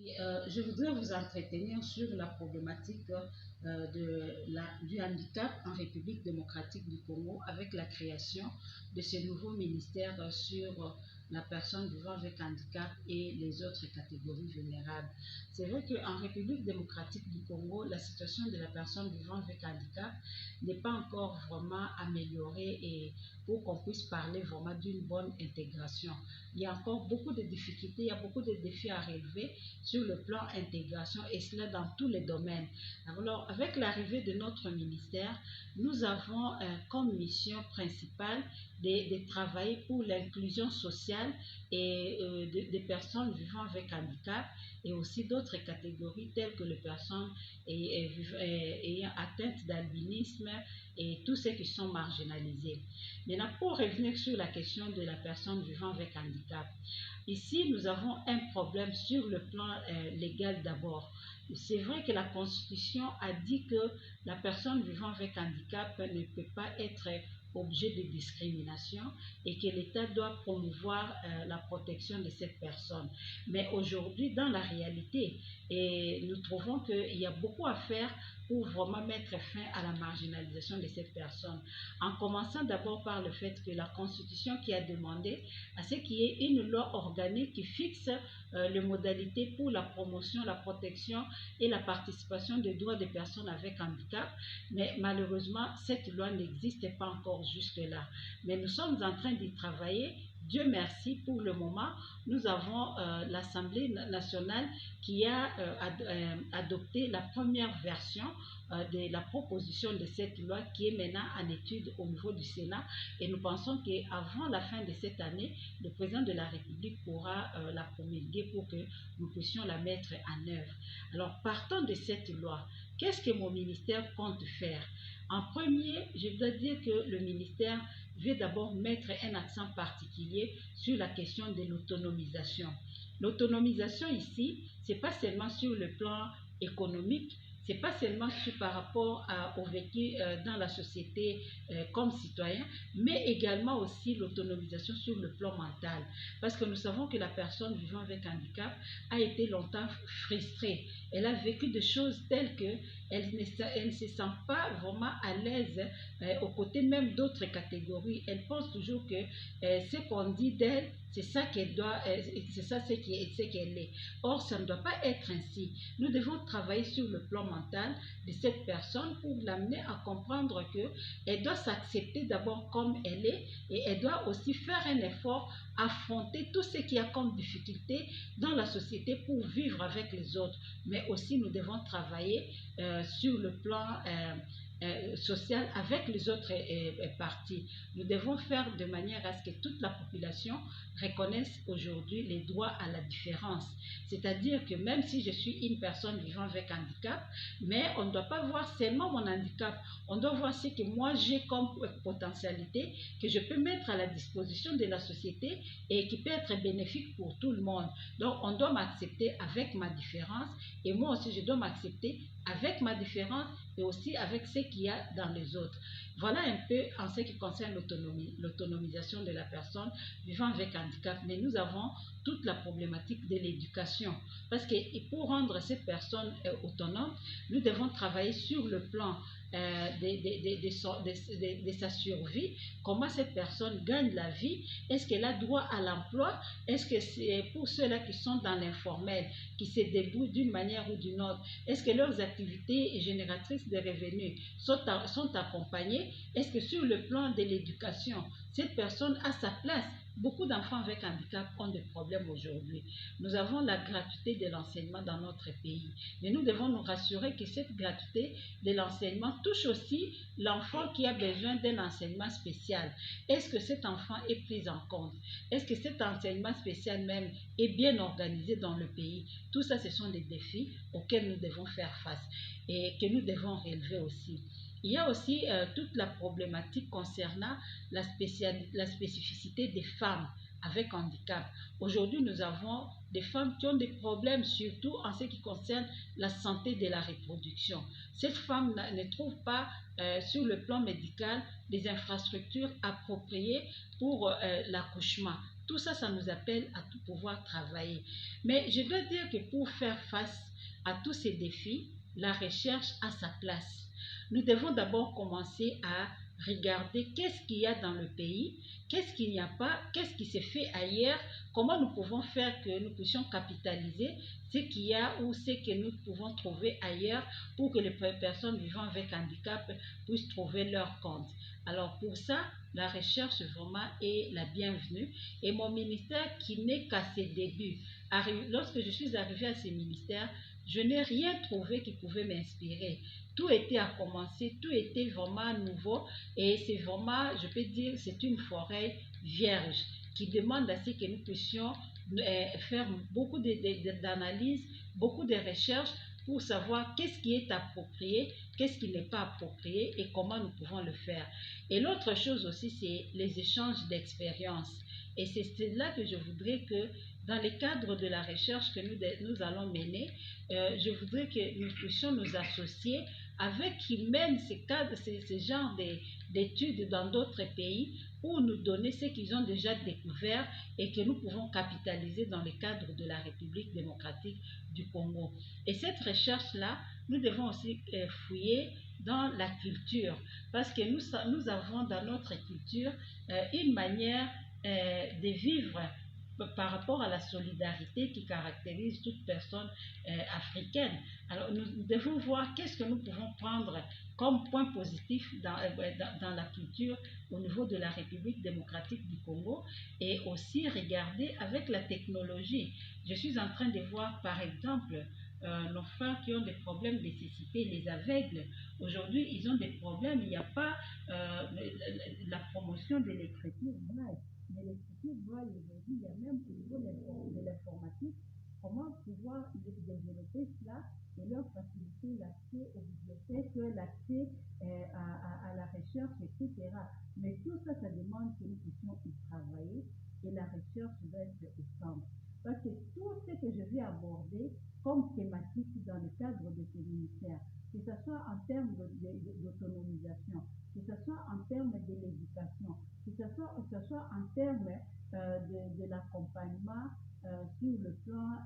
Je voudrais vous entretenir sur la problématique du handicap en République démocratique du Congo avec la création de ce nouveau ministère sur la personne vivant avec handicap et les autres catégories vulnérables. C'est vrai qu'en République démocratique du Congo, la situation de la personne vivant avec handicap n'est pas encore vraiment améliorée et pour qu'on puisse parler vraiment d'une bonne intégration. Il y a encore beaucoup de difficultés, il y a beaucoup de défis à relever sur le plan intégration et cela dans tous les domaines. Alors, avec l'arrivée de notre ministère, nous avons comme mission principale de travailler pour l'inclusion sociale et des personnes vivant avec handicap et aussi d'autres catégories telles que les personnes ayant atteinte d'albinisme et tous ceux qui sont marginalisés. Maintenant, pour revenir sur la question de la personne vivant avec handicap, ici, nous avons un problème sur le plan légal d'abord. C'est vrai que la Constitution a dit que la personne vivant avec handicap ne peut pas être objet de discrimination et que l'État doit promouvoir la protection de cette personne. Mais aujourd'hui, dans la réalité, nous trouvons qu'il y a beaucoup à faire pour vraiment mettre fin à la marginalisation de cette personne. En commençant d'abord par le fait que la Constitution qui a demandé à ce qu'il y ait une loi organique qui fixe les modalités pour la promotion, la protection et la participation des droits des personnes avec handicap. Mais malheureusement, cette loi n'existe pas encore jusque-là. Mais nous sommes en train d'y travailler. Dieu merci, pour le moment, nous avons l'Assemblée nationale qui a adopté la première version de la proposition de cette loi qui est maintenant en étude au niveau du Sénat et nous pensons qu'avant la fin de cette année, le président de la République pourra la promulguer pour que nous puissions la mettre en œuvre. Alors, partant de cette loi, qu'est-ce que mon ministère compte faire? En premier, je dois dire que le ministère veut d'abord mettre un accent particulier sur la question de l'autonomisation. L'autonomisation ici, ce n'est pas seulement sur le plan économique, c'est pas seulement par rapport au vécu dans la société comme citoyen, mais également aussi l'autonomisation sur le plan mental. Parce que nous savons que la personne vivant avec handicap a été longtemps frustrée. Elle a vécu des choses telles qu'elle ne se sent pas vraiment à l'aise aux côtés même d'autres catégories. Elle pense toujours que ce qu'on dit d'elle, c'est ça qu'elle doit, c'est ça ce qu'elle est. Or, ça ne doit pas être ainsi. Nous devons travailler sur le plan mental de cette personne pour l'amener à comprendre qu'elle doit s'accepter d'abord comme elle est et elle doit aussi faire un effort, affronter tout ce qu'il y a comme difficulté dans la société pour vivre avec les autres. Mais aussi, nous devons travailler sur le plan social avec les autres parties. Nous devons faire de manière à ce que toute la population reconnaisse aujourd'hui les droits à la différence. C'est-à-dire que même si je suis une personne vivant avec handicap, mais on ne doit pas voir seulement mon handicap, on doit voir ce que moi j'ai comme potentialité que je peux mettre à la disposition de la société et qui peut être bénéfique pour tout le monde. Donc on doit m'accepter avec ma différence et moi aussi je dois m'accepter avec ma différence et aussi avec ce qu'il y a dans les autres. Voilà un peu en ce qui concerne l'autonomisation de la personne vivant avec handicap. Mais nous avons toute la problématique de l'éducation. Parce que pour rendre cette personne autonome, nous devons travailler sur le plan de sa survie, comment cette personne gagne la vie, est-ce qu'elle a droit à l'emploi, est-ce que c'est pour ceux-là qui sont dans l'informel, qui se débrouillent d'une manière ou d'une autre, est-ce que leurs activités génératrices de revenus sont accompagnées, est-ce que sur le plan de l'éducation, cette personne a sa place. Beaucoup d'enfants avec handicap ont des problèmes aujourd'hui. Nous avons la gratuité de l'enseignement dans notre pays, mais nous devons nous rassurer que cette gratuité de l'enseignement touche aussi l'enfant qui a besoin d'un enseignement spécial. Est-ce que cet enfant est pris en compte? Est-ce que cet enseignement spécial même est bien organisé dans le pays? Tout ça, ce sont des défis auxquels nous devons faire face et que nous devons relever aussi. Il y a aussi toute la problématique concernant la spécificité des femmes avec handicap. Aujourd'hui, nous avons des femmes qui ont des problèmes, surtout en ce qui concerne la santé de la reproduction. Cette femme ne trouve pas sur le plan médical des infrastructures appropriées pour l'accouchement. Tout ça, ça nous appelle à tout pouvoir travailler. Mais je dois dire que pour faire face à tous ces défis, la recherche a sa place. Nous devons d'abord commencer à regarder qu'est-ce qu'il y a dans le pays, qu'est-ce qu'il n'y a pas, qu'est-ce qui s'est fait ailleurs, comment nous pouvons faire que nous puissions capitaliser ce qu'il y a ou ce que nous pouvons trouver ailleurs pour que les personnes vivant avec handicap puissent trouver leur compte. Alors pour ça, la recherche vraiment est la bienvenue et mon ministère qui n'est qu'à ses débuts. Lorsque je suis arrivée à ce ministère, je n'ai rien trouvé qui pouvait m'inspirer. Tout était à commencer, tout était vraiment nouveau et c'est vraiment, je peux dire, c'est une forêt vierge qui demande à ce que nous puissions faire beaucoup d'analyses, beaucoup de recherches pour savoir qu'est-ce qui est approprié, qu'est-ce qui n'est pas approprié et comment nous pouvons le faire. Et l'autre chose aussi, c'est les échanges d'expériences. Et c'est là que je voudrais que, dans le cadre de la recherche que nous allons mener, je voudrais que nous puissions nous associer avec qui mènent ces genres d'études dans d'autres pays pour nous donner ce qu'ils ont déjà découvert et que nous pouvons capitaliser dans le cadre de la République démocratique du Congo. Et cette recherche-là, nous devons aussi fouiller dans la culture, parce que nous avons dans notre culture une manière de vivre par rapport à la solidarité qui caractérise toute personne africaine. Alors nous devons voir qu'est-ce que nous pouvons prendre comme point positif dans la culture au niveau de la République démocratique du Congo et aussi regarder avec la technologie. Je suis en train de voir par exemple nos frères qui ont des problèmes de cécité, les aveugles. Aujourd'hui, ils ont des problèmes. Il n'y a pas la promotion de l'écriture braille. Mais l'écriture braille aujourd'hui, il y a même au niveau de l'informatique, comment pouvoir développer cela et leur faciliter l'accès aux bibliothèques, l'accès à la recherche, etc. Mais tout ça, ça demande que nous puissions y travailler et la recherche doit être au centre. Parce que tout ce que je vais aborder comme thématique dans le cadre de ce ministère, que ce soit en termes d'autonomisation, que ce soit en termes de l'éducation, que ce soit en termes de l'accompagnement sur le plan,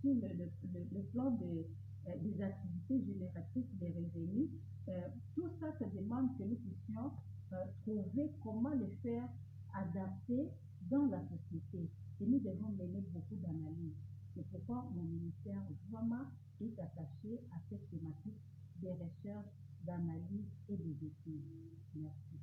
le plan des activités génératrices des revenus, tout ça, ça demande que nous puissions trouver comment les faire adapter dans la société. Et nous devons mener beaucoup d'analyses. C'est pourquoi mon ministère vraiment est attaché à cette thématique des recherches, d'analyse et des études. Merci.